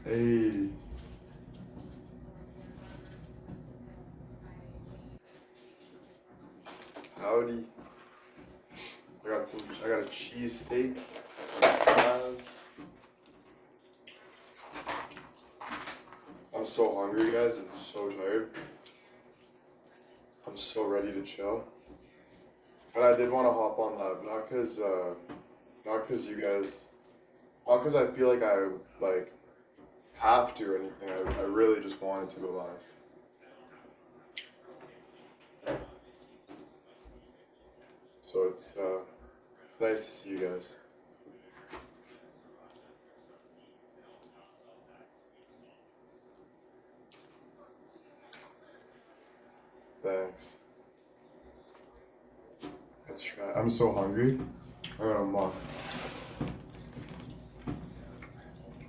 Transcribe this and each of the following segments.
Hey. Howdy. I got a cheesesteak, some fries. I'm so hungry, guys, and so tired. I'm so ready to chill. But I did want to hop on live, not cause you guys, not cause I feel like I have to or anything. I really just wanted to go live. So it's nice to see you guys. Thanks. Let's try. I'm so hungry. I got a muck.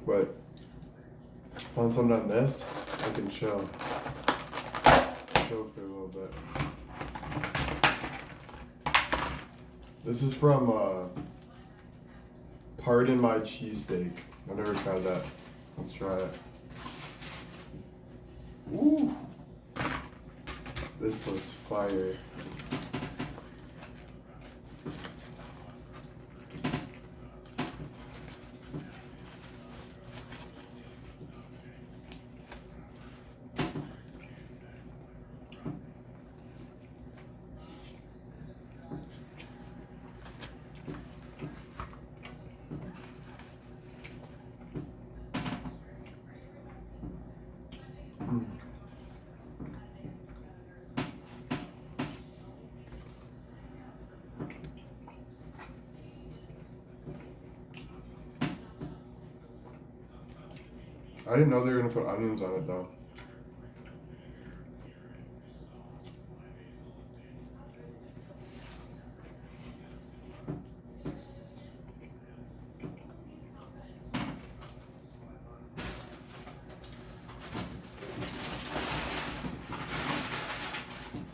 But once I'm done this, I can chill. Chill for a little bit. This is from Pardon My Cheesesteak. I've never tried that. Let's try it. Woo! This looks fire. I didn't know they were gonna put onions on it though.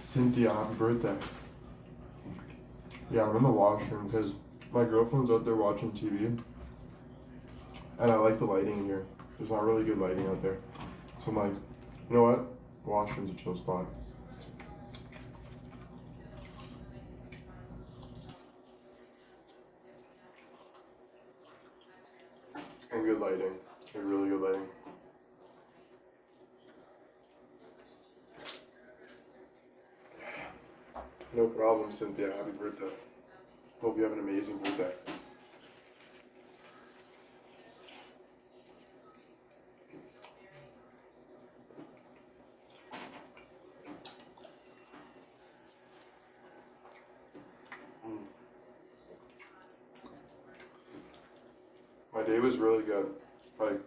Cynthia, happy birthday. Yeah, I'm in the washroom because my girlfriend's out there watching TV. And I like the lighting in here. There's not really good lighting out there. So I'm like, you know what? Washroom's a chill spot. And good lighting. Like really good lighting. No problem, Cynthia. Happy birthday. Hope you have an amazing birthday. My day was really good. Like,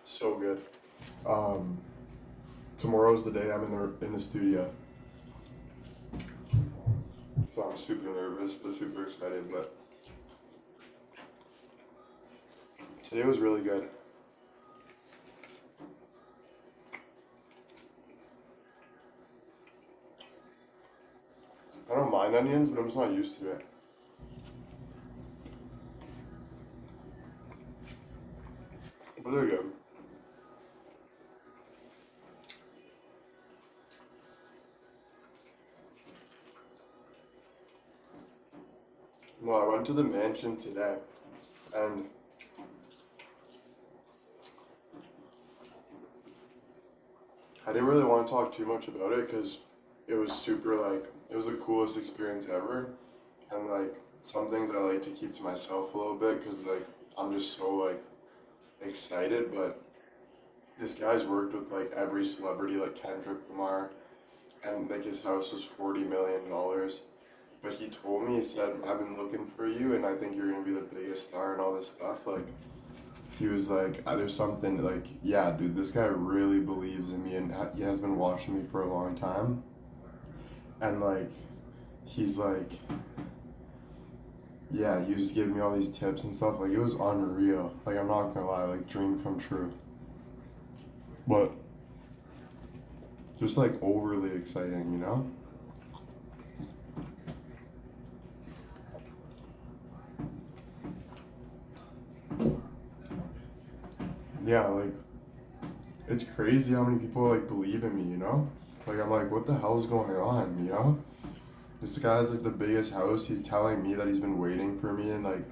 so good. Tomorrow's the day I'm in the studio. So I'm super nervous, but super excited, but today was really good. I don't mind onions, but I'm just not used to it. But they're good. No, I went to the mansion today, and I didn't really want to talk too much about it because it was super it was the coolest experience ever, and some things I like to keep to myself a little bit because I'm just so excited. But this guy's worked with every celebrity, like Kendrick Lamar, and his house was $40 million. But he told me, he said, I've been looking for you and I think you're gonna be the biggest star and all this stuff. He was like, there's something, yeah, dude, this guy really believes in me and he has been watching me for a long time. And he's like, yeah, he was giving me all these tips and stuff. It was unreal. I'm not gonna lie, dream come true. But just overly exciting, you know? yeah, like, it's crazy how many people like believe in me, you know? Like, I'm like, what the hell is going on, you know? This guy has like the biggest house. He's telling me that he's been waiting for me, and like,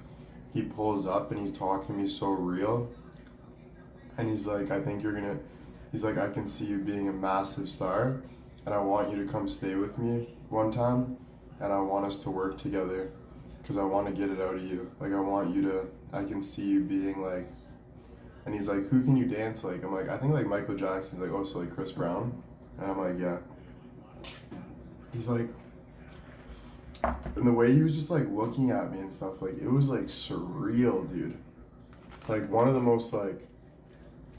he pulls up and he's talking to me so real. And he's like, I think you're gonna, he's like, I can see you being a massive star, and I want you to come stay with me one time, and I want us to work together, because I want to get it out of you. Like, I want you to, I can see you being like, and he's like, who can you dance like? I'm like, I think like Michael Jackson. He's like, oh, so like Chris Brown? And I'm like, yeah. He's like, and the way he was just like looking at me and stuff, like, it was like surreal, dude. Like, one of the most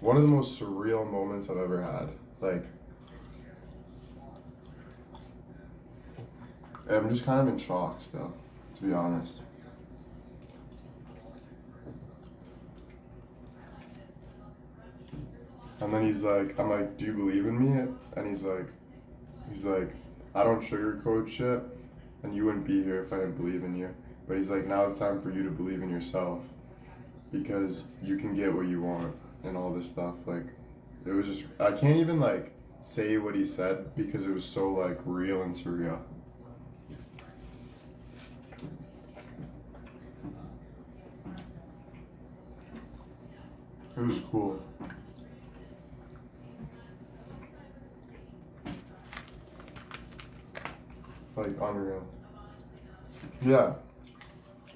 surreal moments I've ever had. Like, I'm just kind of in shock still, to be honest. And then he's like, I'm like, do you believe in me? And he's like, I don't sugarcoat shit, and you wouldn't be here if I didn't believe in you. But he's like, now it's time for you to believe in yourself, because you can get what you want and all this stuff. Like, it was just, I can't even like say what he said because it was so like real and surreal. It was cool. Like, unreal. Yeah.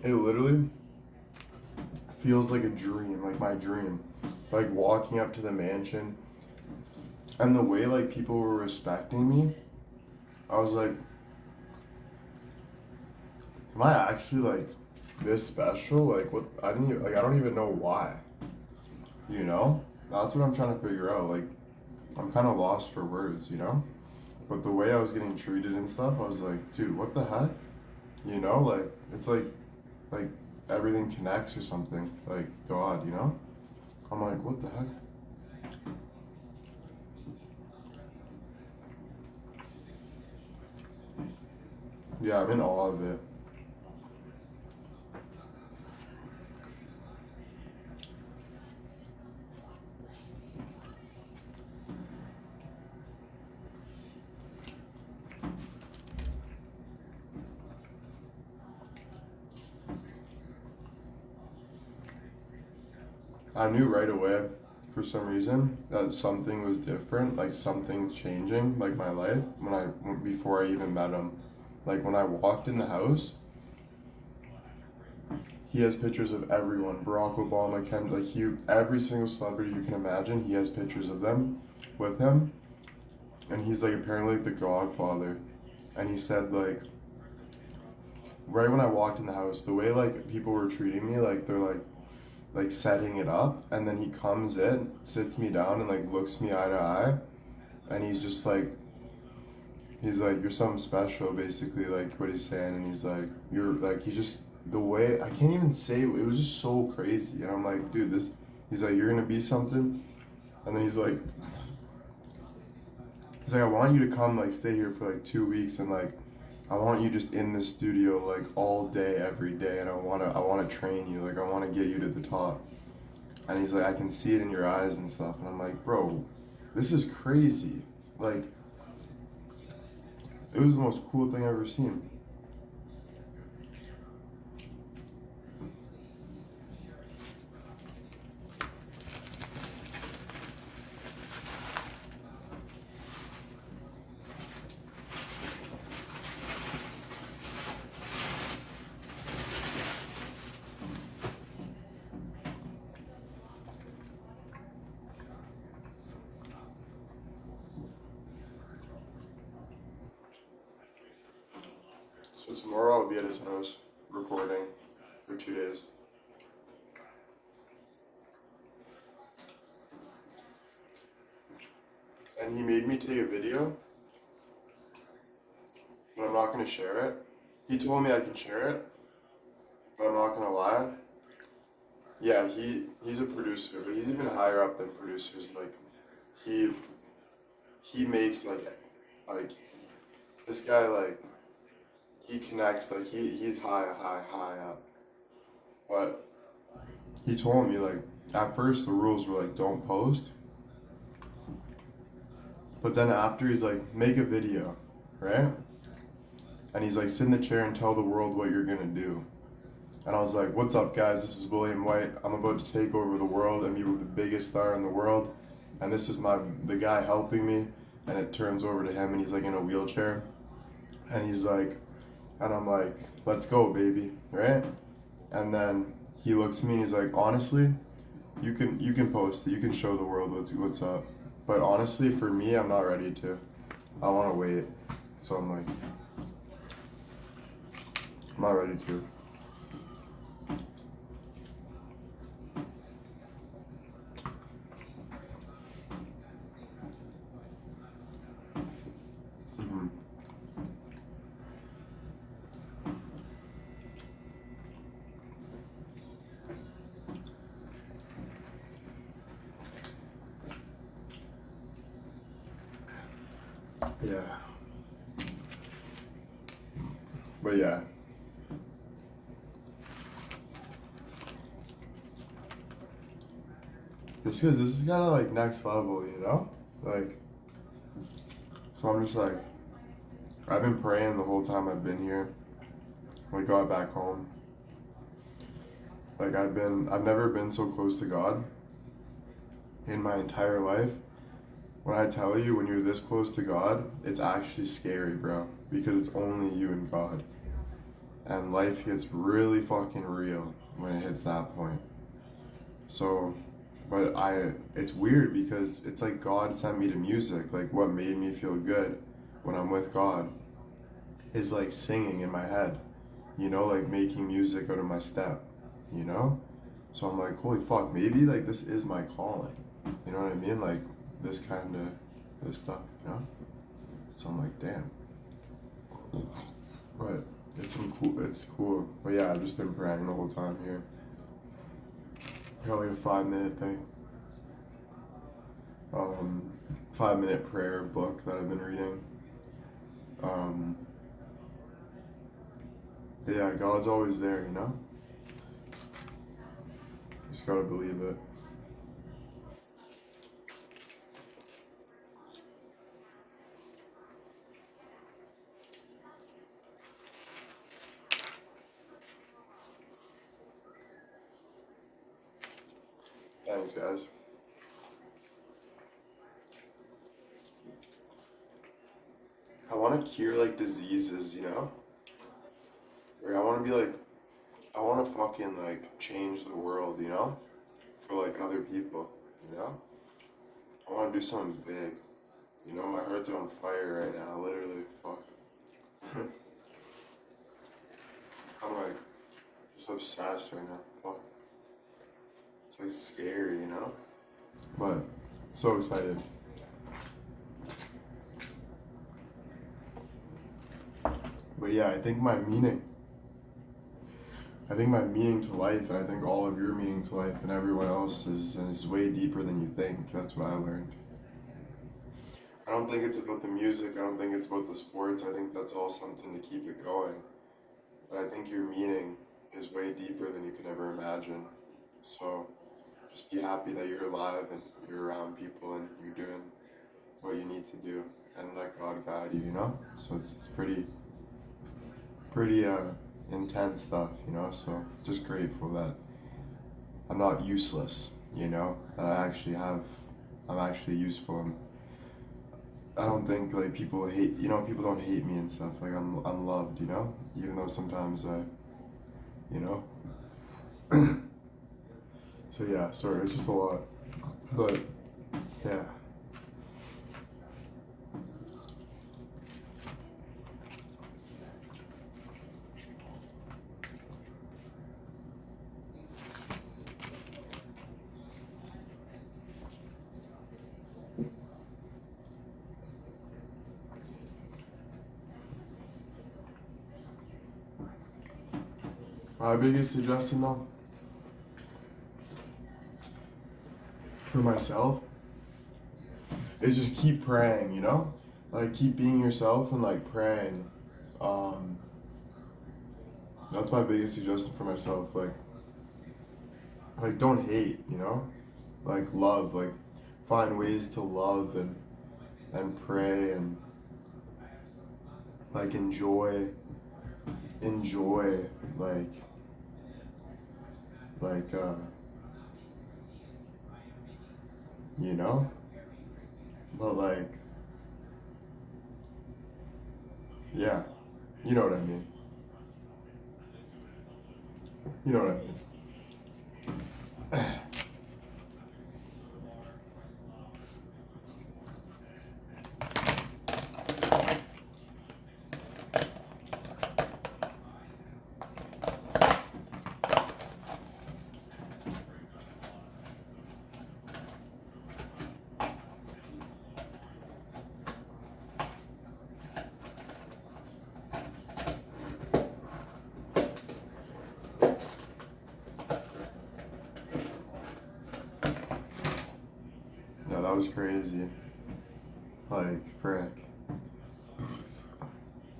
It literally feels like a dream, like my dream. Like, walking up to the mansion, and the way like people were respecting me, I was like, am I actually like this special? Like, what? I don't even know why. You know? That's what I'm trying to figure out. Like, I'm kind of lost for words, you know? But the way I was getting treated and stuff, I was like, dude, what the heck? You know, like, it's like everything connects or something. Like, God, you know? I'm like, what the heck? Yeah, I'm in awe of it. I knew right away, for some reason, that something was different, like something's changing, like my life, before I even met him. Like, when I walked in the house, he has pictures of everyone, Barack Obama, every single celebrity you can imagine, he has pictures of them with him. And he's like apparently like the Godfather. And he said like, right when I walked in the house, the way like people were treating me, like they're like setting it up, and then he comes in, sits me down, and like looks me eye to eye, and he's just like, you're something special, basically, like what he's saying. And he's like, you're like, he just, the way, I can't even say, it was just so crazy. And I'm like, dude, he's like, you're gonna be something. And then he's like, I want you to come like stay here for like 2 weeks, and like I want you just in the studio like all day, every day, and I wanna train you, like I wanna get you to the top. And he's like, I can see it in your eyes and stuff. And I'm like, bro, this is crazy. Like, it was the most cool thing I've ever seen. So tomorrow I'll be at his house recording for 2 days. And he made me take a video, but I'm not gonna share it. He told me I can share it, but I'm not gonna lie. Yeah, he's a producer, but he's even higher up than producers. Like, he makes like this guy, like, he connects, like he's high up. But he told me like, at first the rules were like, don't post. But then after, he's like, make a video, right? And he's like, sit in the chair and tell the world what you're gonna do. And I was like, what's up, guys? This is William White. I'm about to take over the world and be the biggest star in the world. And this is the guy helping me. And it turns over to him, and he's like in a wheelchair. And he's like, and I'm like, let's go, baby, right? And then he looks at me and he's like, honestly, you can post it, you can show the world what's up. But honestly, for me, I'm not ready to. I want to wait. So I'm like, I'm not ready to. Yeah. But yeah. Just because this is kind of like next level, you know? Like, so I'm just like, I've been praying the whole time I've been here. When I got back home. Like, I've never been so close to God in my entire life. When I tell you, when you're this close to God, it's actually scary, bro. Because it's only you and God. And life gets really fucking real when it hits that point. So, but it's weird because it's like God sent me to music. Like, what made me feel good when I'm with God is like singing in my head. You know, like making music out of my step. You know? So I'm like, holy fuck, maybe like this is my calling. You know what I mean? Like, this stuff, you know? So I'm like, damn. But it's cool. But yeah, I've just been praying the whole time here. I got like a 5-minute thing. 5-minute prayer book that I've been reading. Yeah, God's always there, you know? Just gotta believe it. Thanks, guys. I want to cure like diseases, you know? Or I want to be like, I want to fucking like change the world, you know? For like other people, you know? I want to do something big. You know, my heart's on fire right now, literally. Fuck. I'm like, just obsessed right now. Fuck. It's like scary, you know? But, so excited. But yeah, I think my meaning to life, and I think all of your meaning to life and everyone else's is way deeper than you think. That's what I learned. I don't think it's about the music, I don't think it's about the sports, I think that's all something to keep it going. But I think your meaning is way deeper than you can ever imagine. So just be happy that you're alive and you're around people and you're doing what you need to do and let God guide you, you know? So it's pretty intense stuff, you know? So just grateful that I'm not useless, you know? That I'm actually useful. And I don't think like people hate, you know, people don't hate me and stuff. Like I'm loved, you know? Even though sometimes you know? So yeah, sorry, it's just a lot. But yeah. My biggest suggestion though, for myself, is just keep praying, you know? Like keep being yourself and like praying. That's my biggest suggestion for myself. Like like don't hate, you know? Like love, like find ways to love and pray and like enjoy like like you know? But like yeah, you know what I mean. You know what I mean. No, that was crazy. Like, frick.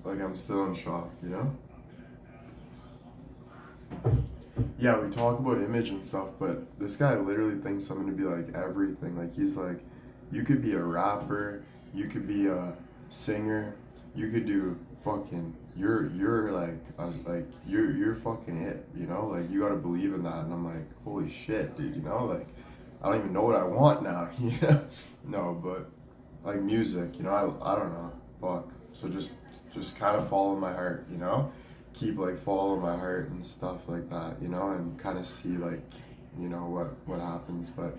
Like, I'm still in shock, you know? Yeah, we talk about image and stuff, but this guy literally thinks I'm gonna be like everything. Like, he's like, you could be a rapper, you could be a singer, you could do fucking, you're like, you're fucking it, you know? Like, you gotta believe in that. And I'm like, holy shit, dude, you know? Like, I don't even know what I want now, yeah? No, but like music, you know, I don't know, fuck. So just kind of follow my heart, you know? Keep like follow my heart and stuff like that, you know, and kind of see like, you know, what happens. But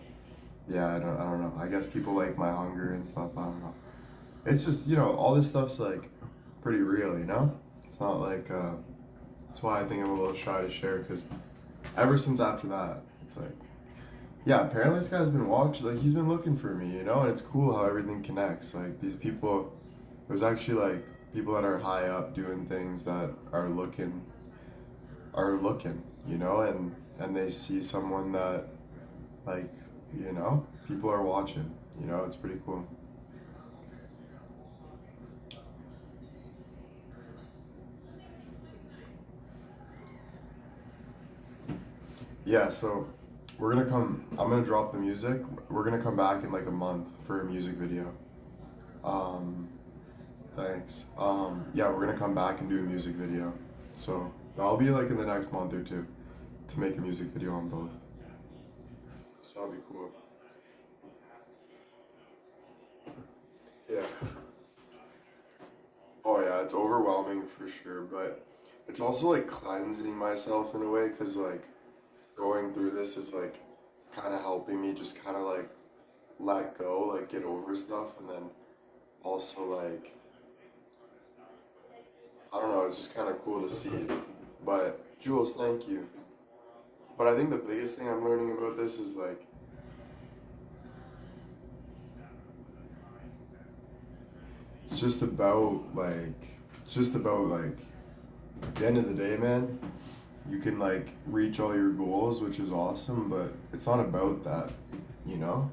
yeah, I don't know. I guess people like my hunger and stuff. I don't know. It's just, you know, all this stuff's like pretty real, you know. It's not like that's why I think I'm a little shy to share, because ever since after that, it's like, yeah, apparently this guy's been watching, like he's been looking for me, you know, and it's cool how everything connects. Like these people, there's actually like people that are high up doing things that are looking, you know, and they see someone that, like, you know, people are watching, you know, it's pretty cool. Yeah, so I'm gonna drop the music. We're gonna come back in like a month for a music video. Um, Thanks. Yeah, we're gonna come back and do a music video. So I'll be like in the next month or two to make a music video on both. So that'll be cool. Yeah. Oh yeah, it's overwhelming for sure, but it's also like cleansing myself in a way, because like going through this is like kind of helping me just kind of like let go, like get over stuff, and then also like I don't know, it's just kind of cool to see. But Jules, thank you. But I think the biggest thing I'm learning about this is like it's just about like it's just about like at the end of the day, man, you can like reach all your goals, which is awesome, but it's not about that, you know?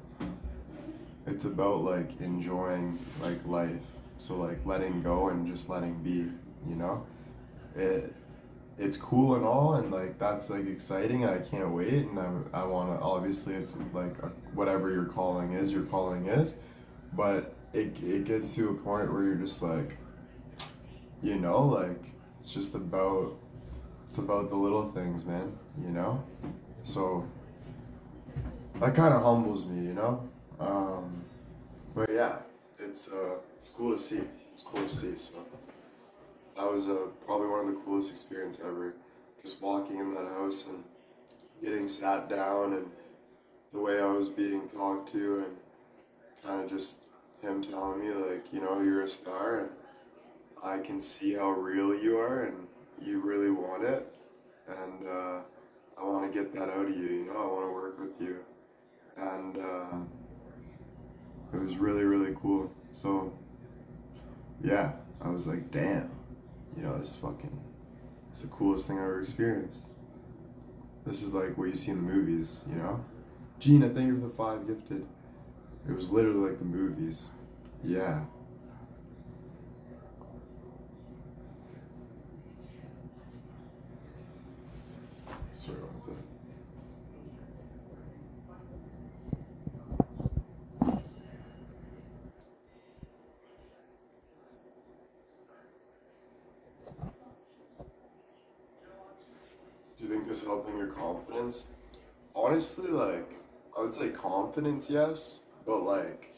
It's about like enjoying like life. So like letting go and just letting be, you know? It it's cool and all, and like that's like exciting, and I can't wait, and I want to, obviously it's like whatever your calling is, but it gets to a point where you're just like, you know, like it's just about it's about the little things, man, you know? So that kind of humbles me, you know? But yeah, it's cool to see. It's cool to see. So that was probably one of the coolest experience ever. Just walking in that house and getting sat down, and the way I was being talked to, and kind of just him telling me like, you know, you're a star, and I can see how real you are, and you really want it, and I want to get that out of you. You know, I want to work with you, and it was really really cool. So yeah, I was like, damn, you know, it's the coolest thing I've ever experienced. This is like what you see in the movies, you know. Gina, thank you for the 5 gifted. It was literally like the movies. Yeah. Sorry, one sec. is helping your confidence. Honestly, like, I would say confidence, yes, but like,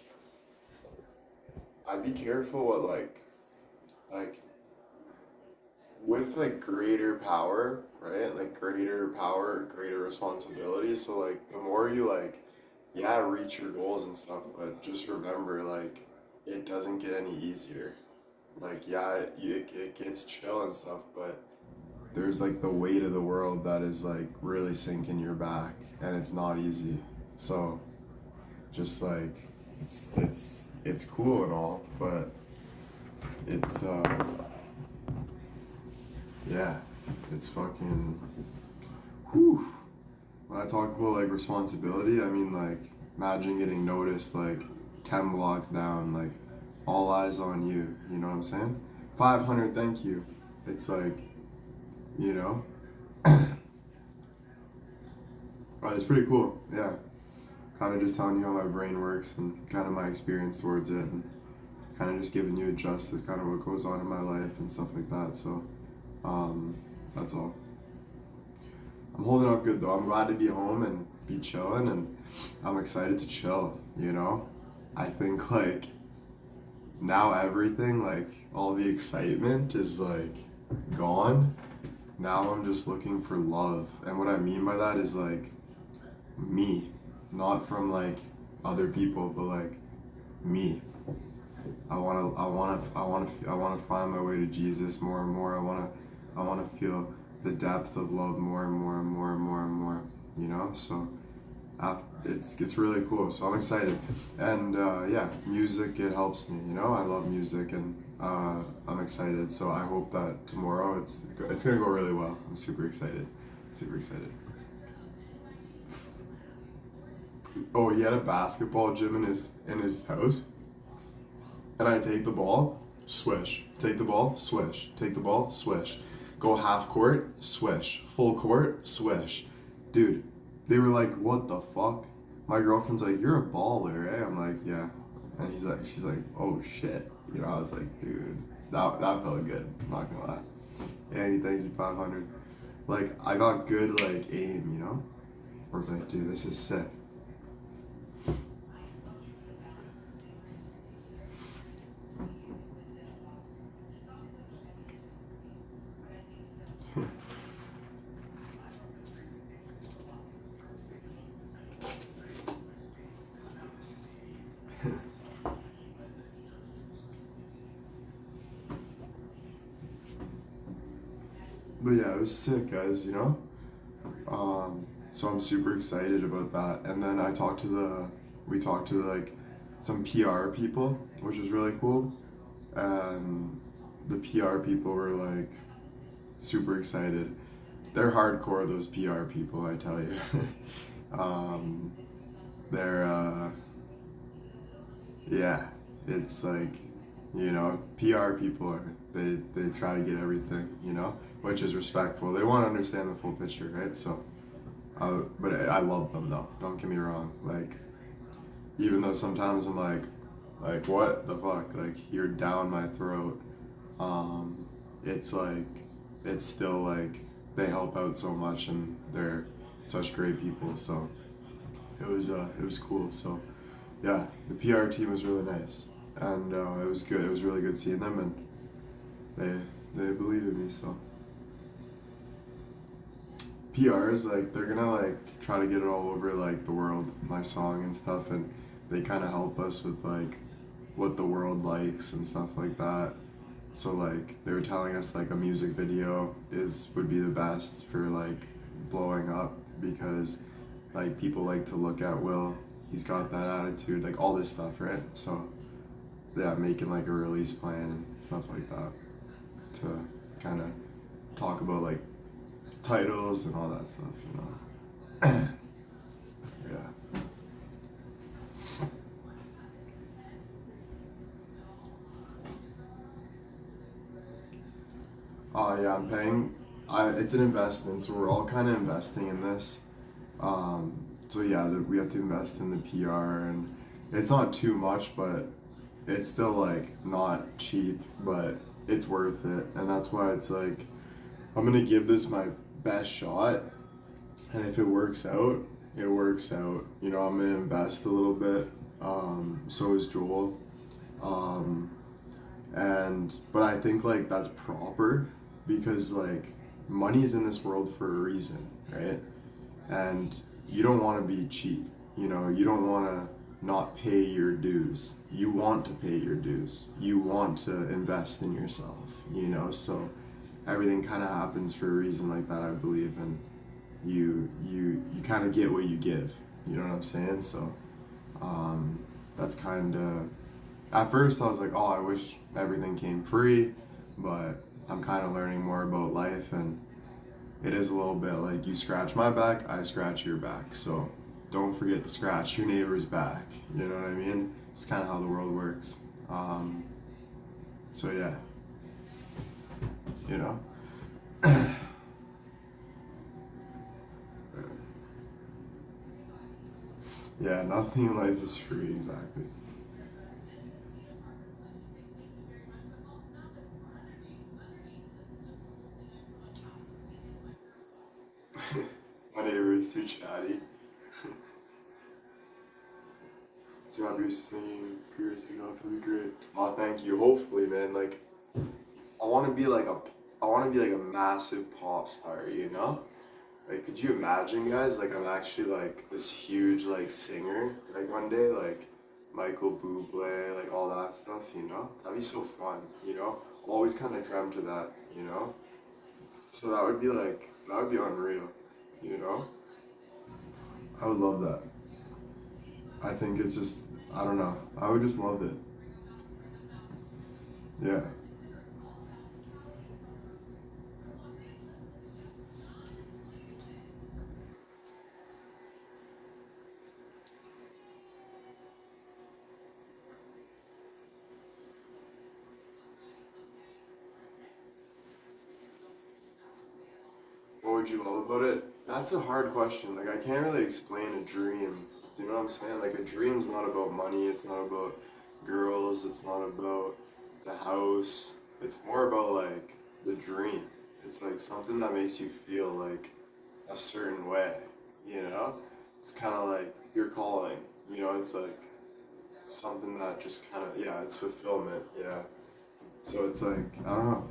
I'd be careful what like, with like greater power, right? Like greater power, greater responsibility. So like, the more you like, yeah, reach your goals and stuff, but just remember, like, it doesn't get any easier. Like, yeah, it gets chill and stuff, but there's like the weight of the world that is like really sinking your back, and it's not easy. So just like it's cool and all, but it's yeah, it's fucking whew. When I talk about like responsibility, I mean like imagine getting noticed like 10 blocks down, like all eyes on you, you know what I'm saying? 500 thank you. It's like, you know, but it's pretty cool, yeah. Kind of just telling you how my brain works and kind of my experience towards it, and kind of just giving you a gist of kind of what goes on in my life and stuff like that. So, that's all. I'm holding up good though. I'm glad to be home and be chilling, and I'm excited to chill, you know? I think like now everything, like all the excitement is like gone. Now I'm just looking for love. And what I mean by that is like me, not from like other people, but like me. I wanna find my way to Jesus more and more. I wanna feel the depth of love more and more and more and more and more. You know, so it's really cool. So I'm excited, and yeah, music, it helps me. You know, I love music, and I'm excited. So I hope that tomorrow it's gonna go really well. I'm super excited, super excited. Oh, he had a basketball gym in his house, and I take the ball, swish. Take the ball, swish. Take the ball, swish. Go half court, swish. Full court, swish. Dude, they were like, what the fuck? My girlfriend's like, you're a baller, eh? I'm like, yeah. And she's like, oh shit. You know, I was like, dude, that felt good. I'm not gonna lie. Andy, thank you, 500. Like, I got good, like, aim, you know? I was like, dude, this is sick. But yeah, it was sick, guys, you know? So I'm super excited about that. And then we talked to like some PR people, which was really cool. And the PR people were like super excited. They're hardcore, those PR people, I tell you. They're, yeah, it's like, you know, PR people they try to get everything, you know, which is respectful. They want to understand the full picture, right? So, but I love them though. Don't get me wrong. Like, even though sometimes I'm like what the fuck? Like, you're down my throat. It's like, it's still like they help out so much, and they're such great people. So it was cool. So yeah, the PR team was really nice, and it was good. It was really good seeing them, and they believed in me. So PRs, like, they're gonna like try to get it all over like the world, my song and stuff, and they kind of help us with like what the world likes and stuff like that. So like they were telling us like a music video would be the best for like blowing up, because like people like to look at Will. He's got that attitude, like all this stuff, right? So yeah, making like a release plan and stuff like that to kind of talk about like titles and all that stuff, you know. Yeah. Oh yeah, I'm paying. It's an investment, so we're all kind of investing in this. So yeah, we have to invest in the PR, and it's not too much, but it's still like not cheap, but it's worth it, and that's why it's like I'm gonna give this my best shot, And if it works out, it works out. You know, I'm gonna invest a little bit. So is Joel. Um, but I think like that's proper because like money is in this world for a reason, right? And you don't want to be cheap. You know, you don't want to not pay your dues. You want to pay your dues. You want to invest in yourself, you know? So everything kind of happens for a reason like that, I believe, and you kind of get what you give. You know what I'm saying? So that's kind of, at first I was like, oh, I wish everything came free, but I'm kind of learning more about life, and it is a little bit like you scratch my back, I scratch your back. So don't forget to scratch your neighbor's back. You know what I mean? It's kind of how the world works. So yeah, you know. Yeah, nothing in life is free, exactly. My neighbor is too chatty. So happy you're singing for your singing off, that'd be great. Oh, thank you. Hopefully, man. Like, I want to be like a, I want to be like a massive pop star. You know? Like, could you imagine, guys? Like, I'm actually like this huge like singer. Like one day, like Michael Bublé, like all that stuff. You know? That'd be so fun. You know? I've always kind of dreamt of that. You know? So that would be like, that would be unreal. You know? I would love that. I think it's just, I don't know. I would just love it. Yeah. What would you love about it? That's a hard question. Like, I can't really explain a dream. Do you know what I'm saying? Like, a dream's not about money, it's not about girls, it's not about the house. It's more about, like, the dream. It's like something that makes you feel like a certain way, you know? It's kind of like your calling, you know? It's like something that just kind of, yeah, it's fulfillment, yeah. So it's like, I don't know.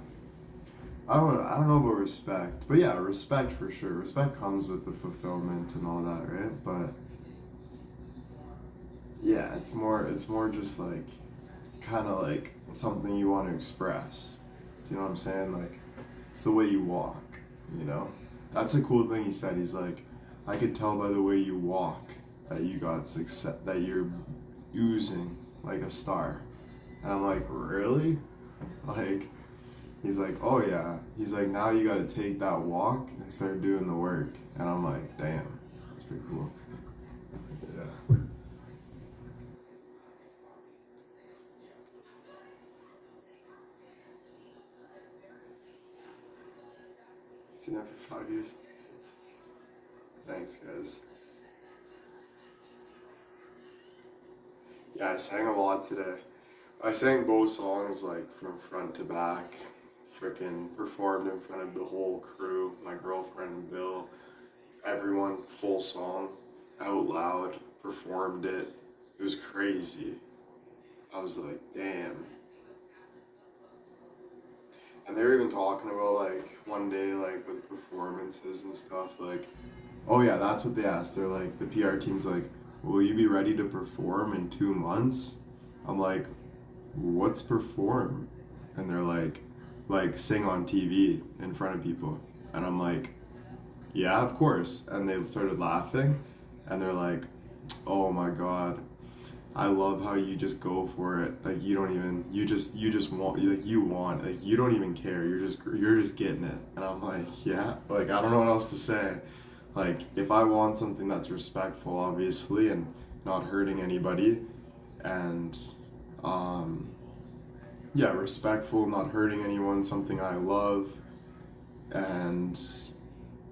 I don't know about respect, but yeah, respect for sure. Respect comes with the fulfillment and all that, right? But yeah, it's more just like kind of like something you want to express. Do you know what I'm saying? Like it's the way you walk, you know? That's a cool thing he said. He's like, I could tell by the way you walk that you got success, that you're oozing like a star. And I'm like, really? Like, he's like, oh yeah. He's like, now you gotta take that walk and start doing the work. And I'm like, damn, that's pretty cool. Yeah. Seen that for 5 years. Thanks, guys. Yeah, I sang a lot today. I sang both songs like from front to back. Freaking performed in front of the whole crew, my girlfriend, Bill, everyone, full song, out loud, performed it. It was crazy. I was like, damn. And they were even talking about like one day, like with performances and stuff, like, oh yeah, that's what they asked. They're like, the PR team's like, will you be ready to perform in 2 months? I'm like, what's perform? And they're like sing on TV in front of people. And I'm like, yeah, of course. And they started laughing, and they're like, oh my god, I love how you just go for it. Like you don't even, you just want, like you want, like you don't even care. You're just getting it. And I'm like, yeah, like I don't know what else to say. Like if I want something that's respectful, obviously, and not hurting anybody, and um, yeah, respectful, not hurting anyone, something I love, and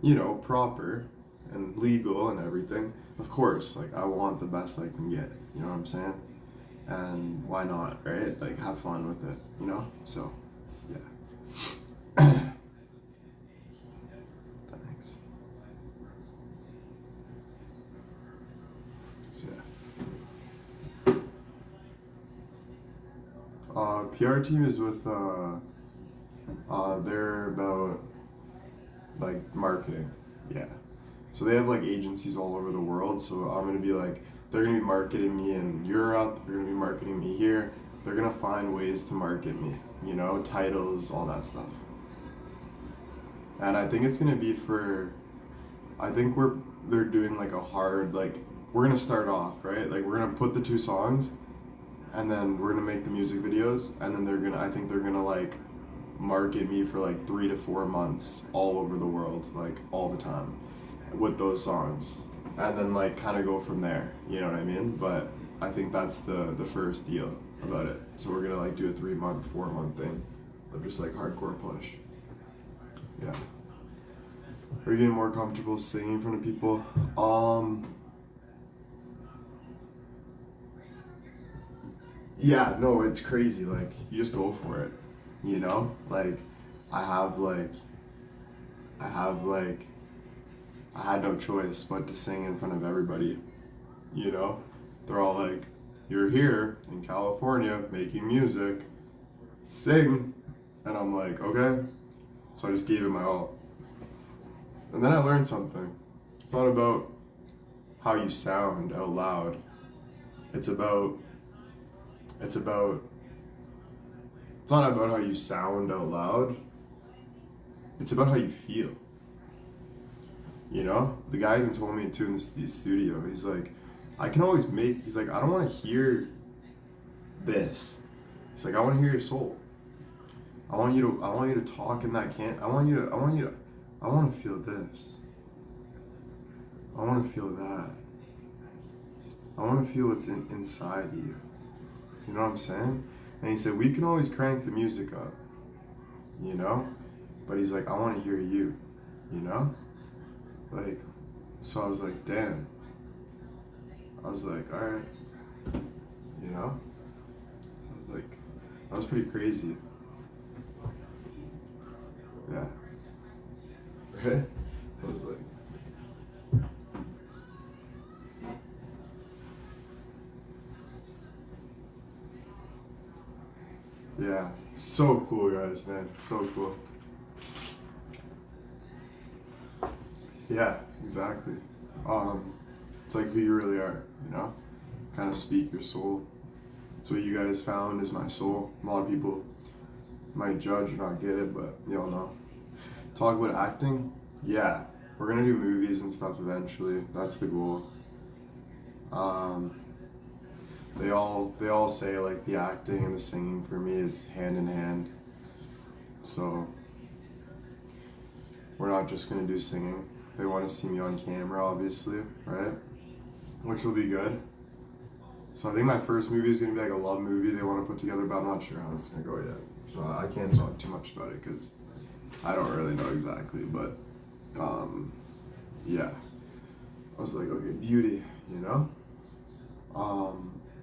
you know, proper and legal and everything. Of course, like I want the best I can get. You know what I'm saying? And why not, right? Like have fun with it, you know? So, yeah. Thanks. PR team is with they're about like marketing. Yeah. So they have like agencies all over the world. So I'm gonna be like, they're gonna be marketing me in Europe. They're gonna be marketing me here. They're gonna find ways to market me. You know, titles, all that stuff. And I think it's gonna be for. I think they're doing like a hard like. We're gonna start off right. Like we're gonna put the 2 songs, and then we're gonna make the music videos, and then I think they're gonna like market me for like 3 to 4 months all over the world, like all the time, with those songs, and then like kind of go from there. You know what I mean? But I think that's the first deal about it. So we're gonna like do a 3-month, 4-month thing of just like hardcore push. Yeah. Are you getting more comfortable singing in front of people? Yeah, no, it's crazy. Like, you just go for it, you know? Like, I had no choice but to sing in front of everybody, you know? They're all like, you're here in California making music, sing. And I'm like, okay. So I just gave it my all. And then I learned something. It's not about how you sound out loud. It's not about how you sound out loud. It's about how you feel. You know? The guy even told me too in the studio, he's like, I don't want to hear this. He's like, I want to hear your soul. I want you to talk in that I want to feel this. I want to feel that. I want to feel what's inside you. You know what I'm saying? And he said, we can always crank the music up, you know? But he's like, I want to hear you, you know? Like, so I was like, damn. I was like, all right, you know? So I was like, that was pretty crazy. Yeah. Right? So I was like, yeah, so cool, guys, man, so cool. Yeah, exactly. It's like who you really are, you know? Kind of speak your soul. That's what you guys found is my soul. A lot of people might judge or not get it, but y'all know. Talk about acting? Yeah, we're gonna do movies and stuff eventually. That's the goal. They all say like the acting and the singing for me is hand in hand. So we're not just gonna do singing. They want to see me on camera, obviously, right? Which will be good. So I think my first movie is gonna be like a love movie they want to put together, but I'm not sure how it's gonna go yet. So I can't talk too much about it because I don't really know exactly. But yeah, I was like, okay, beauty, you know.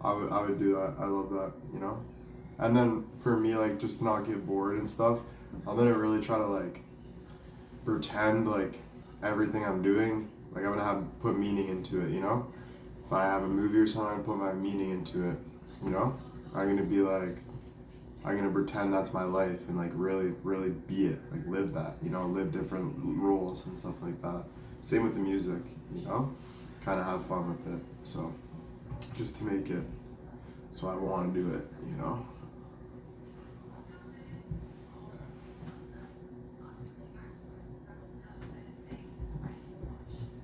I would do that. I love that, you know. And then for me, like just to not get bored and stuff, I'm gonna really try to like pretend like everything I'm doing, like I'm gonna put meaning into it, you know. If I have a movie or something, I'm gonna put my meaning into it, you know. I'm gonna pretend that's my life and like really, really be it, like live that, you know, live different roles and stuff like that. Same with the music, you know, kind of have fun with it. So just to make it so I want to do it, you know.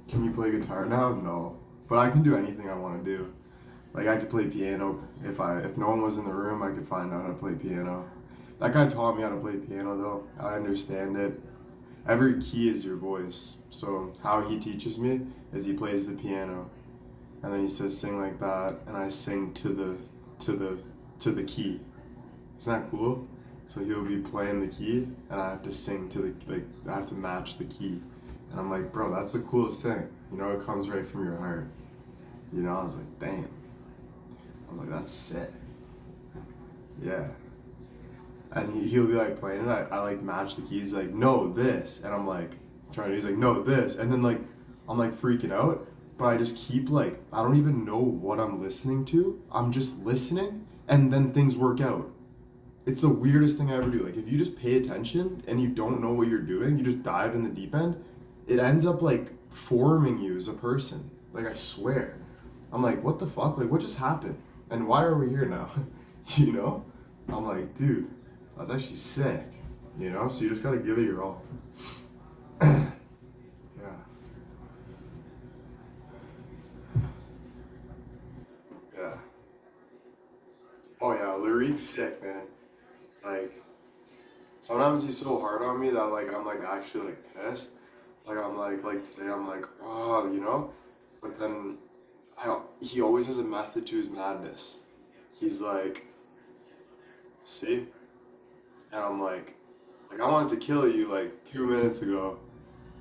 Can you play guitar now? No, but I can do anything I want to do. Like I could play piano if no one was in the room. I could find out how to play piano. That guy taught me how to play piano though. I understand it. Every key is your voice. So how he teaches me is he plays the piano, and then he says sing like that, and I sing to the key. Isn't that cool? So he'll be playing the key, and I have to sing to I have to match the key. And I'm like, bro, that's the coolest thing. You know, it comes right from your heart. You know, I was like, damn. I was like, that's sick. Yeah. And he'll be like playing it. I like match the keys, like, no, this. And I'm like, he's like, no, this. And then like, I'm like freaking out. But I just keep like, I don't even know what I'm listening to. I'm just listening. And then things work out. it's the weirdest thing I ever do. Like if you just pay attention and you don't know what you're doing, you just dive in the deep end, it ends up like forming you as a person. Like I swear. I'm like, what the fuck? Like what just happened? And why are we here now? You know? I'm like, dude, that's actually sick. You know? So you just gotta give it your all. Yeah. Yeah. Oh yeah, Lyric's sick, man. Like sometimes he's so hard on me that like I'm like actually like pissed. Like I'm like today I'm like, oh, you know? But then he always has a method to his madness. He's like, see? And I'm like I wanted to kill you like 2 minutes ago,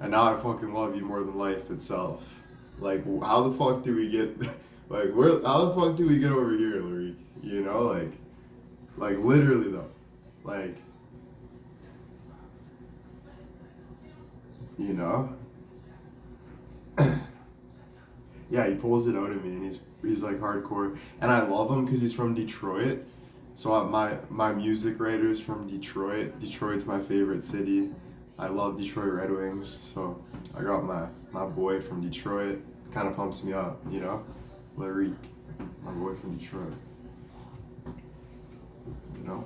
and now I fucking love you more than life itself. Like, how the fuck do we get, like, where, how the fuck do we get over here, Lurik? You know, like literally though. Like, you know? Yeah, he pulls it out of me, and he's like hardcore, and I love him because he's from Detroit. So my music writer's from Detroit. Detroit's my favorite city. I love Detroit Red Wings, so I got my boy from Detroit. Kind of pumps me up, you know. Lyric, my boy from Detroit. You know.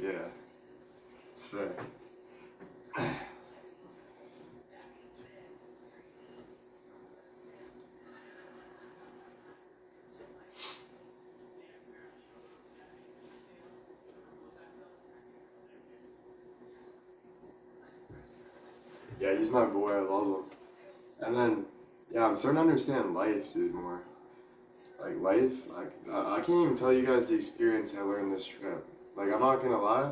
Yeah. Sick. Yeah, he's my boy. I love him. And then, yeah, I'm starting to understand life, dude, more. Like life, like I can't even tell you guys the experience I learned this trip. Like I'm not gonna lie,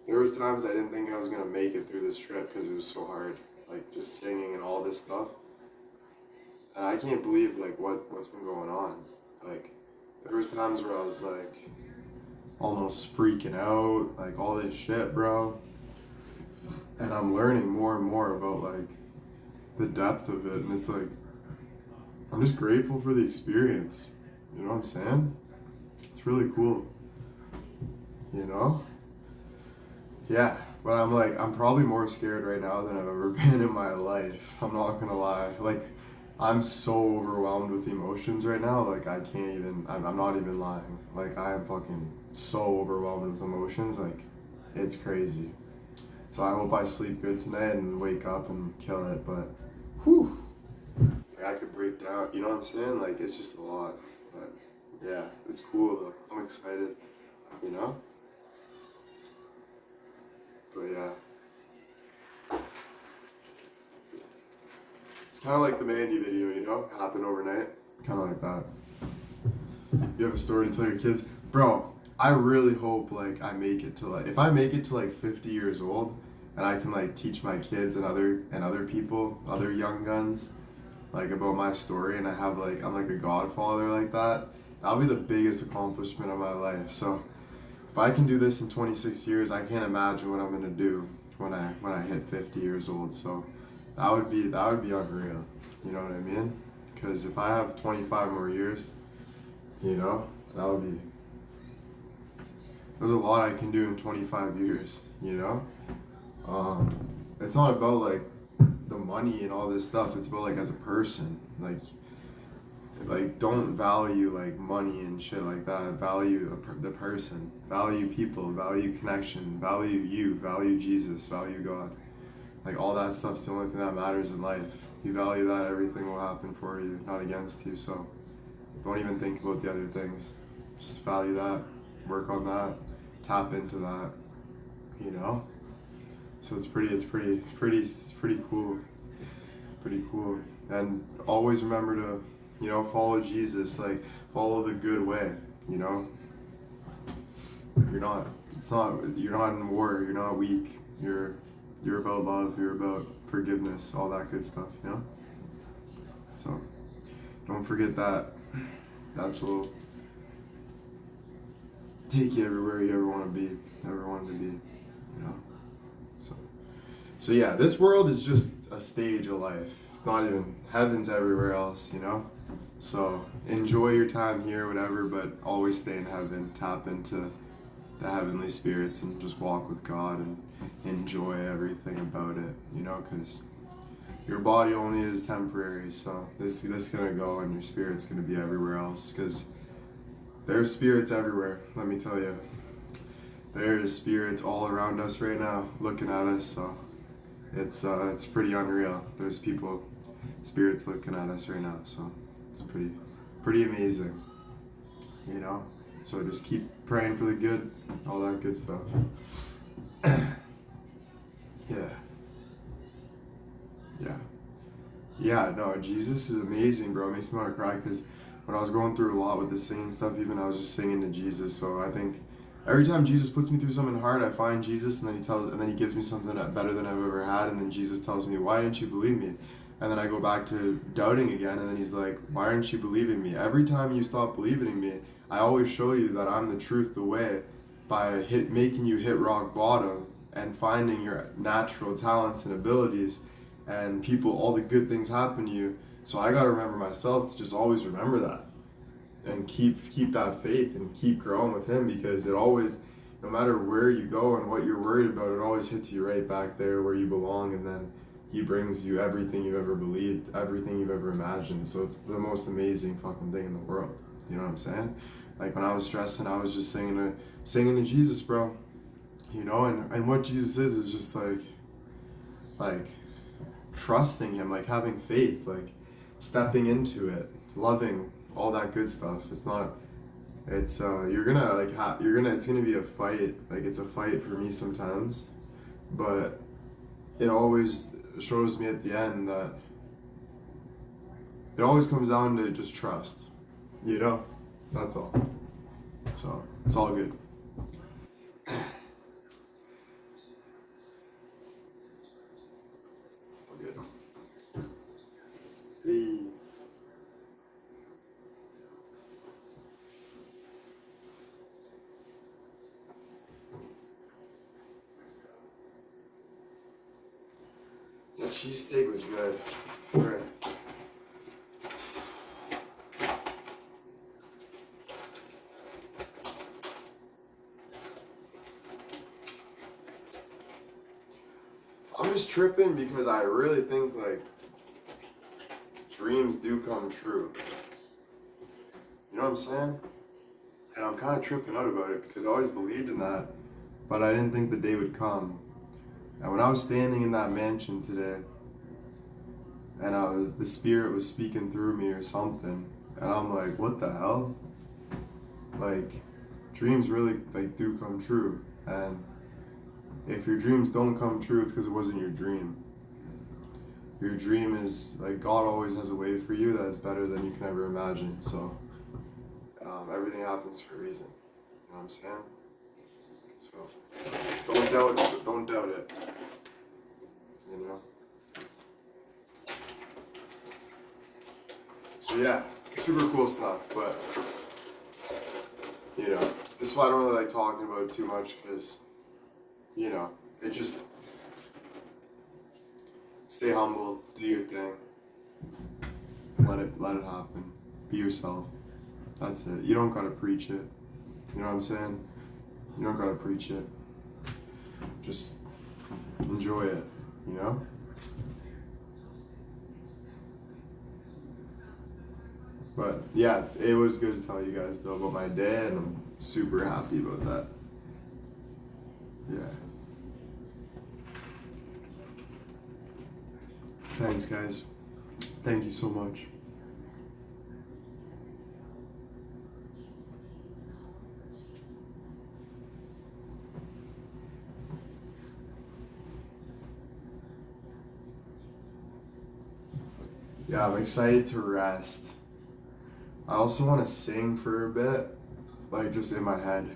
there was times I didn't think I was gonna make it through this trip because it was so hard. Like just singing and all this stuff, and I can't believe like what's been going on. Like there was times where I was like almost freaking out, like all this shit, bro. And I'm learning more and more about like the depth of it, and it's like I'm just grateful for the experience. You know what I'm saying? It's really cool. You know? Yeah, but I'm like, I'm probably more scared right now than I've ever been in my life. I'm not gonna lie. Like, I'm so overwhelmed with emotions right now. Like, I can't even, I'm not even lying. Like, I am fucking so overwhelmed with emotions. Like, it's crazy. So I hope I sleep good tonight and wake up and kill it, but whew. Like, I could break down, you know what I'm saying? Like, it's just a lot. But yeah, it's cool though. I'm excited, you know? But yeah. It's kind of like the Mandy video, you know? Happened overnight. Kind of like that. You have a story to tell your kids? Bro, I really hope, like, I make it to, like, if I make it to, like, 50 years old, and I can, like, teach my kids and other people, other young guns, like, about my story, and I have, like, I'm, like, a godfather like that, that'll be the biggest accomplishment of my life. So, if I can do this in 26 years, I can't imagine what I'm gonna do when I hit 50 years old. So that would be unreal. You know what I mean? Because if I have 25 more years, you know, that would be. There's a lot I can do in 25 years. You know, it's not about like the money and all this stuff. It's about like as a person, like don't value like money and shit like that. Value the person, value people, value connection, value you, value Jesus, value God. Like all that stuff's the only thing that matters in life. You value that, everything will happen for you, not against you. So don't even think about the other things. Just value that, work on that, tap into that, you know? So it's pretty cool. Pretty cool. And always remember to, you know, follow Jesus, like follow the good way, you know? You're not in war, you're not weak. You're about love, you're about forgiveness, all that good stuff, you know? So don't forget that. That's what'll take you everywhere you ever wanted to be, you know? So yeah, this world is just a stage of life. Not even heaven's everywhere else, you know? So enjoy your time here, whatever, but always stay in heaven. Tap into the heavenly spirits and just walk with God and enjoy everything about it, you know, because your body only is temporary. So this is gonna go, and your spirit's gonna be everywhere else, because there's spirits everywhere. Let me tell you, there's spirits all around us right now, looking at us. So it's pretty unreal. There's spirits looking at us right now. So it's pretty amazing, you know. So just keep praying for the good, all that good stuff. Yeah, no, Jesus is amazing, bro. It makes me want to cry, because when I was going through a lot with the singing stuff, even I was just singing to Jesus. So I think every time Jesus puts me through something hard, I find Jesus, and then he gives me something better than I've ever had, and then Jesus tells me, "Why didn't you believe me?" And then I go back to doubting again, and then he's like, "Why aren't you believing me? Every time you stop believing in me, I always show you that I'm the truth, the way, by making you hit rock bottom and finding your natural talents and abilities, and people, all the good things happen to you." So I gotta remember myself to just always remember that, and keep that faith and keep growing with him, because it always, no matter where you go and what you're worried about, it always hits you right back there where you belong, and then he brings you everything you've ever believed, everything you've ever imagined. So it's the most amazing fucking thing in the world. You know what I'm saying? Like when I was stressing, I was just singing to Jesus, bro. You know, and what Jesus is just like trusting him, like having faith, like stepping into it, loving, all that good stuff. It's not, it's you're gonna it's gonna be a fight. Like it's a fight for me sometimes, but it always shows me at the end that it always comes down to just trust, you know. That's all. So it's all good. All good. Hey. The cheesesteak was good. Frick. I'm just tripping because I really think like dreams do come true. You know what I'm saying? And I'm kind of tripping out about it because I always believed in that, but I didn't think the day would come. And when I was standing in that mansion today, and the spirit was speaking through me or something, and I'm like, what the hell? Like, dreams really like do come true, and if your dreams don't come true, it's because it wasn't your dream. Your dream is like, God always has a way for you that is better than you can ever imagine. So everything happens for a reason. You know what I'm saying? So don't doubt it. You know? So yeah, super cool stuff, but you know, this is why I don't really like talking about it too much, because you know, it just, stay humble, do your thing, let it happen, be yourself. That's it. You don't gotta preach it. You know what I'm saying? You don't gotta preach it. Just enjoy it, you know? But yeah, it was good to tell you guys though about my day, and I'm super happy about that. Yeah. Thanks, guys. Thank you so much. Yeah, I'm excited to rest. I also want to sing for a bit, like just in my head,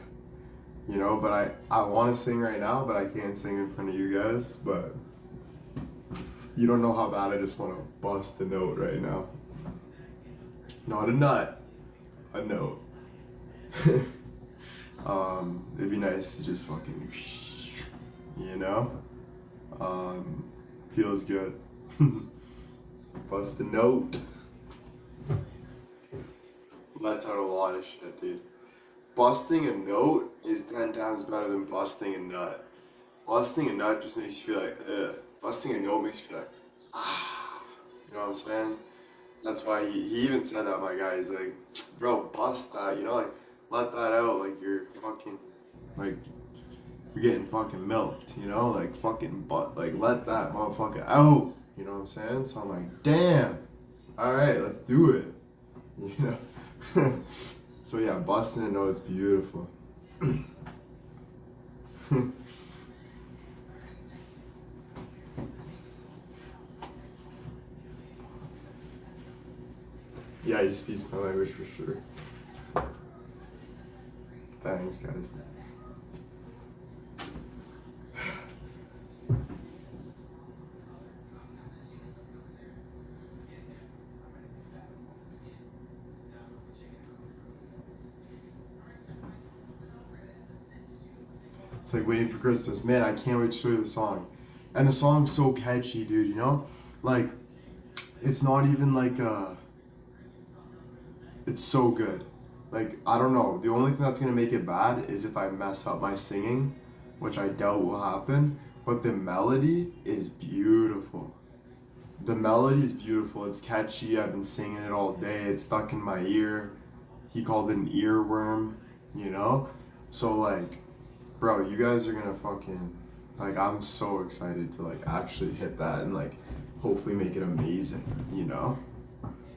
you know, but I want to sing right now, but I can't sing in front of you guys, but you don't know how bad I just want to bust a note right now. Not a nut, a note. It'd be nice to just fucking, you know? Feels good. Bust a note. lets out a lot of shit, dude. Busting a note is 10 times better than busting a nut. Busting a nut just makes you feel like, ugh. Busting a note makes you feel like, ah. You know what I'm saying? That's why he even said that, my guy. He's like, bro, bust that, you know, like, let that out, like you're fucking, like, you're getting fucking milked, you know, like fucking like let that motherfucker out, you know what I'm saying? So I'm like, damn, all right, let's do it, you know. So yeah, busting a note is beautiful. Yeah, he speaks my language for sure. Thanks, guys. It's like waiting for Christmas. Man, I can't wait to show you the song. And the song's so catchy, dude, you know? Like, it's not even like it's so good. Like, I don't know. The only thing that's gonna make it bad is if I mess up my singing, which I doubt will happen. But the melody is beautiful. The melody is beautiful. It's catchy. I've been singing it all day. It's stuck in my ear. He called it an earworm, you know? So like, bro, you guys are gonna fucking, like, I'm so excited to like actually hit that and like hopefully make it amazing, you know?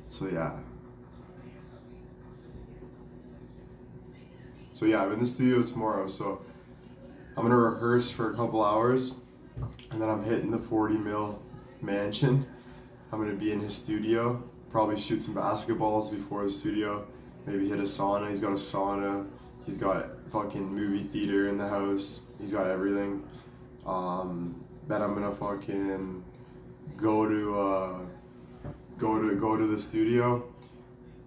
So yeah. So yeah, I'm in the studio tomorrow, so I'm gonna rehearse for a couple hours and then I'm hitting the 40 mil mansion. I'm gonna be in his studio, probably shoot some basketballs before the studio, maybe hit a sauna. He's got a sauna, he's got fucking movie theater in the house, he's got everything. Then I'm gonna fucking go to the studio.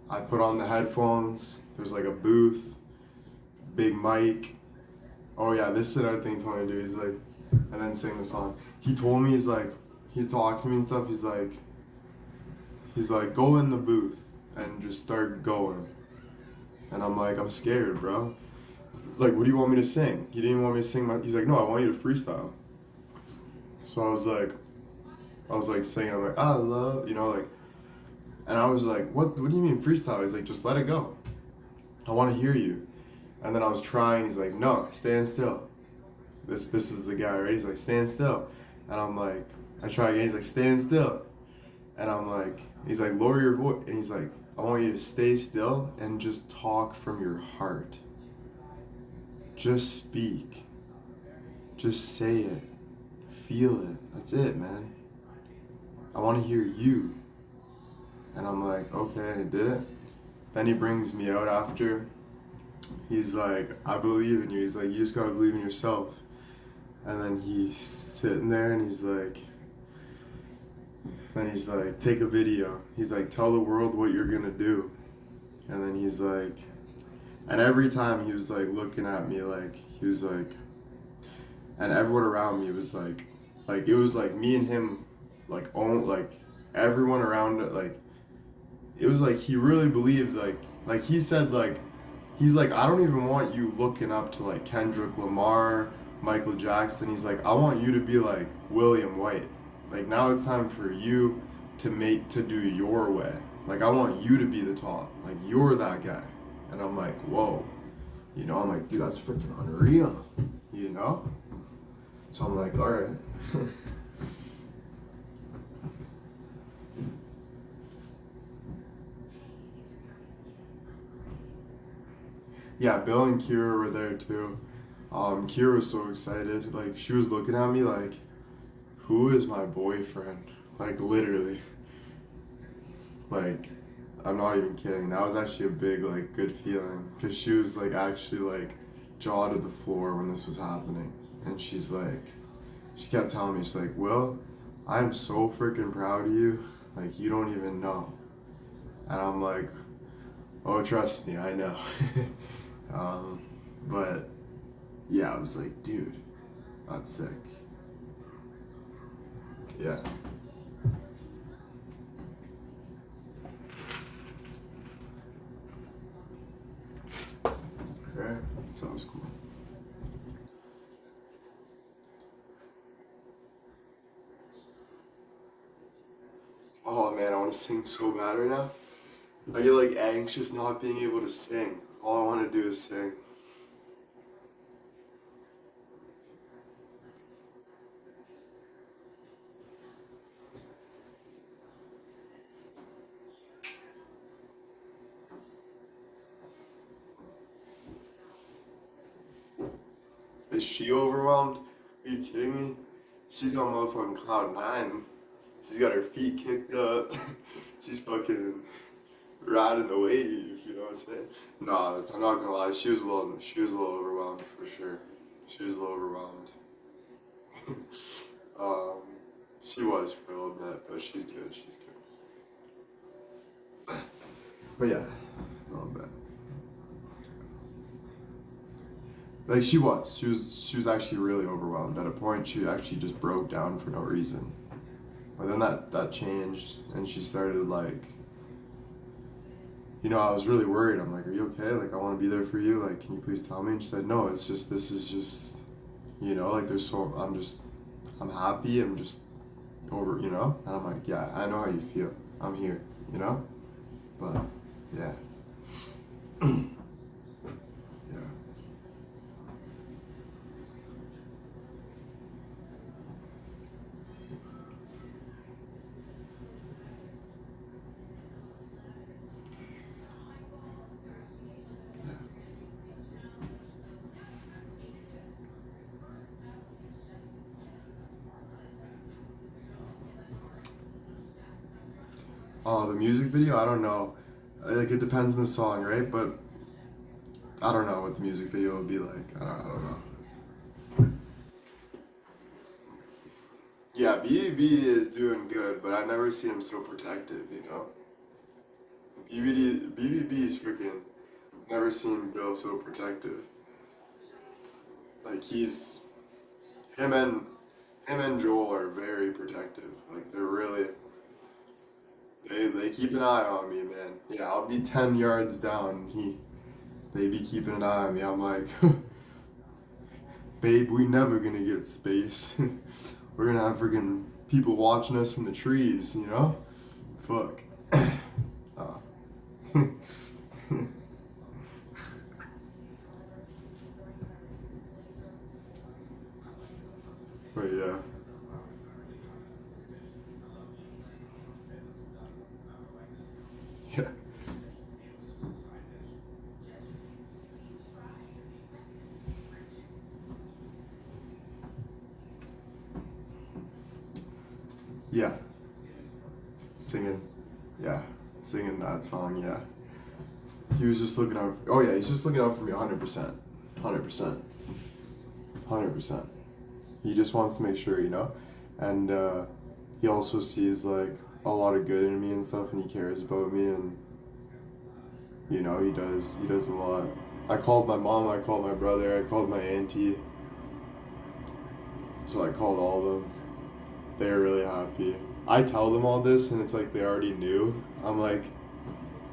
I put on the headphones, there's like a booth, big mic. Oh yeah, this is another thing he told me to do. He's like, and then sing the song. He told me, he's like, he's talking to me and stuff. He's like, go in the booth and just start going. And I'm like, I'm scared, bro. Like, what do you want me to sing? He didn't even want me to sing he's like, no, I want you to freestyle. So I was like singing, I'm like, I love, you know, like, and I was like, what do you mean freestyle? He's like, just let it go. I want to hear you. And then I was trying, he's like, no, stand still. This is the guy, right? He's like, stand still. And I'm like, I try again, he's like, stand still. And I'm like, he's like, lower your voice. And he's like, I want you to stay still and just talk from your heart. Just speak. Just say it. Feel it. That's it, man. I want to hear you. And I'm like, okay, and he did it. Then he brings me out after. He's like, I believe in you. He's like, you just gotta believe in yourself. And then he's sitting there and he's like, take a video. He's like, tell the world what you're gonna do. And then he's like, and every time he was like looking at me, like, he was like, and everyone around me was like it was like me and him, like, everyone around it, like, it was like he really believed, like he said, like, he's like, I don't even want you looking up to like Kendrick Lamar, Michael Jackson. He's like, I want you to be like William White. Like, now it's time for you to do your way. Like, I want you to be the top. Like, you're that guy. And I'm like, whoa. You know, I'm like, dude, that's freaking unreal. You know? So I'm like, all right. Yeah, Bill and Kira were there too. Kira was so excited. Like, she was looking at me like, who is my boyfriend? Like, literally. Like, I'm not even kidding. That was actually a big, like, good feeling. Because she was, like, actually, like, jaw to the floor when this was happening. And she's like, she kept telling me, she's like, Will, I am so freaking proud of you. Like, you don't even know. And I'm like, oh, trust me, I know. But yeah, I was like, dude, that's sick. Yeah. right? So that was cool. Oh man, I want to sing so bad right now. I get like anxious not being able to sing. All I want to do is sing. Is she overwhelmed? Are you kidding me? She's on motherfucking cloud nine. She's got her feet kicked up. She's fucking riding the wave, you know what I'm saying? Nah, I'm not gonna lie, she was a little overwhelmed for sure. She was a little overwhelmed. um, she was for a little bit, but she's good, she's good. But yeah, a little bit. Like she was actually really overwhelmed. At a point, she actually just broke down for no reason. But then that changed, and she started like, I was really worried. I'm like, are you okay? Like, I want to be there for you. Like, can you please tell me? And she said, no, this is just, like I'm happy. I'm just over, And I'm like, yeah, I know how you feel. I'm here, But, yeah. Yeah. Oh, the music video? I don't know. Like, it depends on the song, right? But I don't know what the music video would be like. I don't know. Yeah, BB is doing good, but I've never seen him so protective. BBB's freaking never seen Bill so protective. Like him and him and Joel are very protective. Like they're really they keep an eye on me, man. Yeah, I'll be 10 yards down. They be keeping an eye on me. I'm like, babe, we never gonna get space. We're gonna have freaking people watching us from the trees. Fuck. Uh. But yeah. Yeah. Yeah. Singing. Yeah. Singing that song, yeah. He was just looking out. Oh yeah, he's just looking out for me 100%. 100%. 100%. He just wants to make sure. And he also sees like a lot of good in me and stuff, and he cares about me, and he does a lot. I called my mom, I called my brother, I called my auntie. So I called all of them. They were really happy. I tell them all this, and it's like they already knew. I'm like,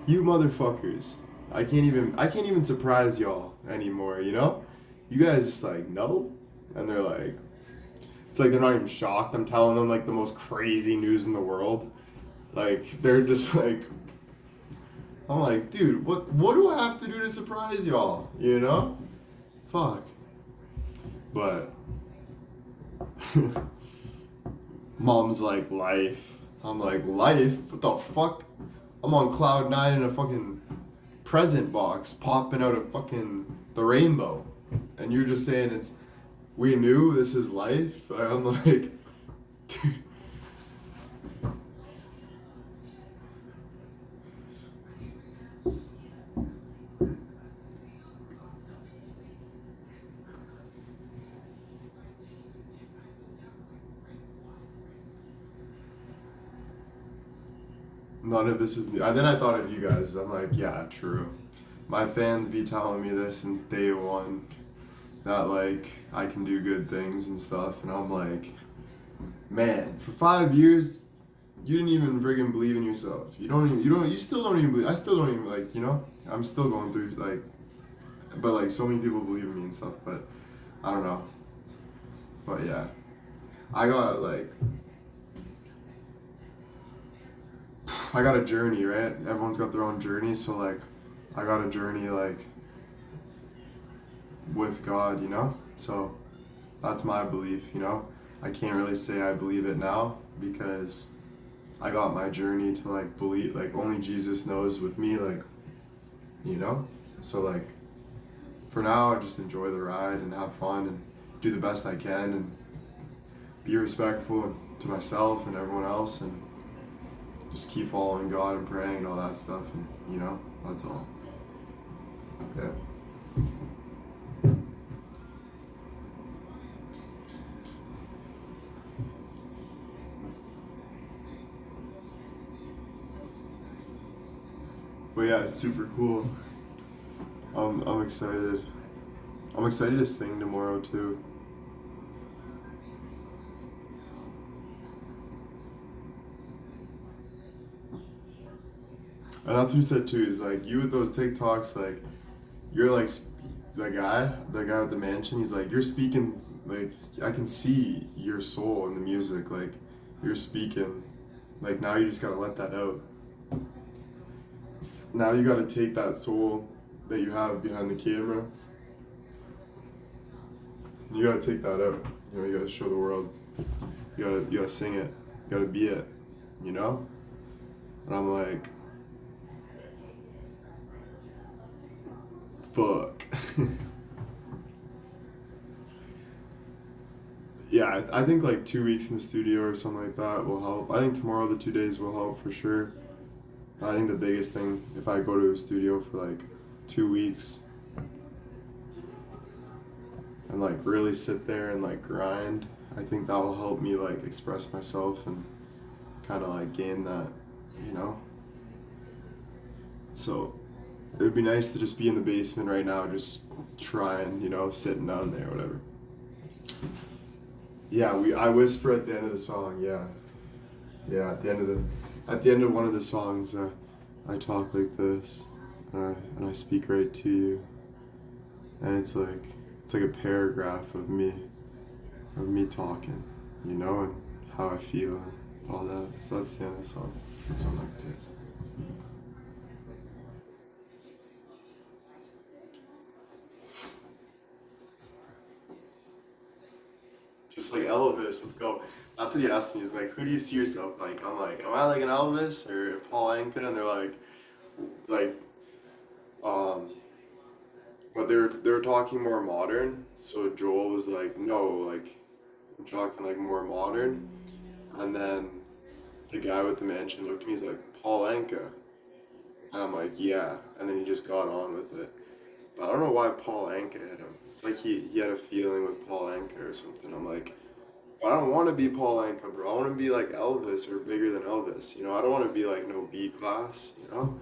you motherfuckers. I can't even surprise y'all anymore. You guys just like know, and they're like, it's like they're not even shocked. I'm telling them like the most crazy news in the world. Like they're just like, I'm like, dude, what do I have to do to surprise y'all? Fuck. But mom's like, life. I'm like, life? What the fuck? I'm on cloud nine in a fucking present box popping out of fucking the rainbow. And you're just saying we knew this is life? I'm like, dude. None of this is new. And then I thought of you guys. I'm like, yeah, true. My fans be telling me this since day one, that like I can do good things and stuff, and I'm like, man, for 5 years, you didn't even friggin' believe in yourself. You still don't even believe. I still don't even I'm still going through like but like so many people believe in me and stuff, but I don't know. But yeah, I got like, I got a journey, right? Everyone's got their own journey, so like, I got a journey like with God, you know? So that's my belief, you know? I can't really say I believe it now because I got my journey to like believe, like only Jesus knows with me, like, you know? So like, for now, I just enjoy the ride and have fun and do the best I can and be respectful to myself and everyone else and just keep following God and praying and all that stuff, and you know, that's all. Yeah. But yeah, it's super cool. I'm excited. I'm excited to sing tomorrow too. And that's what he said too, is like, you with those TikToks, like, you're like, the guy with the mansion, he's like, you're speaking, like, I can see your soul in the music, like, you're speaking, like, now you just gotta let that out. Now you gotta take that soul that you have behind the camera, you gotta take that out, you know, you gotta show the world, you gotta sing it, you gotta be it, you know? And I'm like, fuck. Yeah, I think like 2 weeks in the studio or something like that will help. I think tomorrow the 2 days will help for sure. I think the biggest thing, if I go to a studio for like 2 weeks and like really sit there and like grind, I think that will help me like express myself and kind of like gain that, you know? So it would be nice to just be in the basement right now, just trying, you know, sitting down there, whatever. Yeah, I whisper at the end of the song. Yeah, yeah. At the end of one of the songs, I talk like this, and I speak right to you, and it's like a paragraph of me talking, you know, and how I feel and all that. So that's the end of the song. Something like this. Just like Elvis, let's go. That's what he asked me. He's like, who do you see yourself like? I'm like, am I like an Elvis or Paul Anka? And they're like, um, but they're talking more modern. So Joel was like, no, like, I'm talking like more modern. And then the guy with the mansion looked at me. He's like, Paul Anka. And I'm like, yeah. And then he just got on with it. But I don't know why Paul Anka hit him. It's like he had a feeling with Paul Anka or something. I'm like, I don't want to be Paul Anka, bro. I want to be like Elvis or bigger than Elvis. You know, I don't want to be like no B class. You know,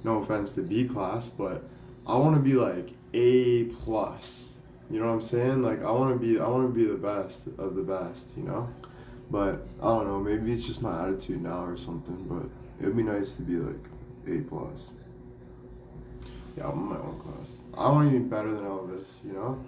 no offense to B class, but I want to be like A plus. You know what I'm saying? Like I want to be the best of the best. You know, but I don't know. Maybe it's just my attitude now or something. But it'd be nice to be like A plus. Yeah, I'm in my own class. I want to be better than Elvis. You know.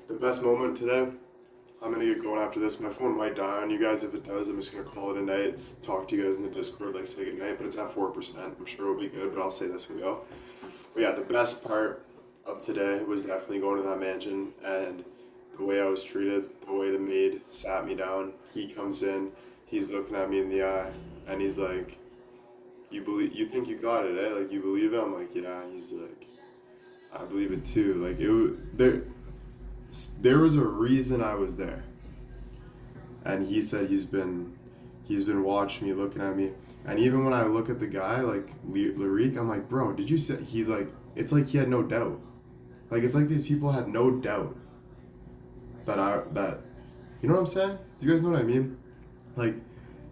The best moment today, I'm gonna get going after this. My phone might die on you guys. If it does, I'm just gonna call it a night. Talk to you guys in the Discord, like say goodnight, but it's at 4%. I'm sure it'll be good, but I'll say this and go. But yeah, the best part of today was definitely going to that mansion and the way I was treated, the way the maid sat me down. He comes in, he's looking at me in the eye, and he's like, you think you got it, eh? Like, you believe it? I'm like, yeah. And he's like, I believe it too. Like, there was a reason I was there. And he said he's been watching me, looking at me. And even when I look at the guy, like Lyrique, I'm like, bro, did you say? He's like, it's like he had no doubt. Like, it's like these people had no doubt that, you know what I'm saying? Do you guys know what I mean? Like,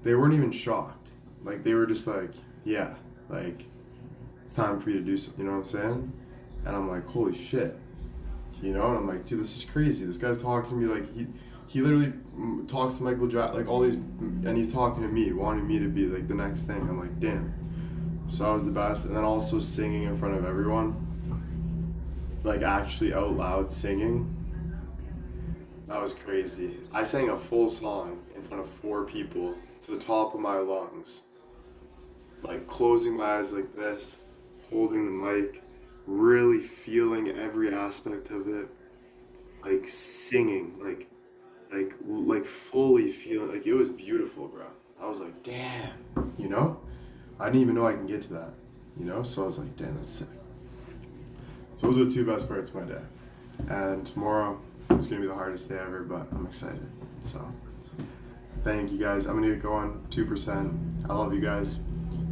they weren't even shocked. Like, they were just like, yeah, like, it's time for you to do something, you know what I'm saying? And I'm like, holy shit. you know? And I'm like, dude, this is crazy. This guy's talking to me like he literally talks to Michael Jackson, like all these, and he's talking to me, wanting me to be like the next thing. I'm like, damn. So that was the best. And then also singing in front of everyone, like actually out loud singing. That was crazy. I sang a full song in front of 4 people to the top of my lungs. Like closing my eyes like this, holding the mic, really feeling every aspect of it, like singing, like fully feeling, like it was beautiful, bro. I was like, damn, you know? I didn't even know I can get to that, you know? So I was like, damn, that's sick. So those are the 2 best parts of my day. And tomorrow, it's gonna be the hardest day ever, but I'm excited. So, thank you guys. I'm gonna get going, 2%. I love you guys.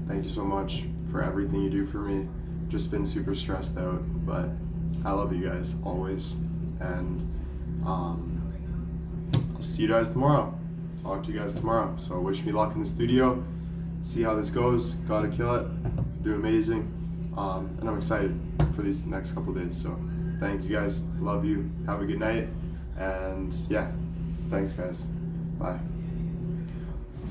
Thank you so much for everything you do for me. Just been super stressed out, but I love you guys always. And I'll see you guys tomorrow. Talk to you guys tomorrow. So wish me luck in the studio. See how this goes. Gotta kill it. Do amazing. And I'm excited for these next couple days. So thank you guys. Love you. Have a good night. And yeah, thanks guys. Bye.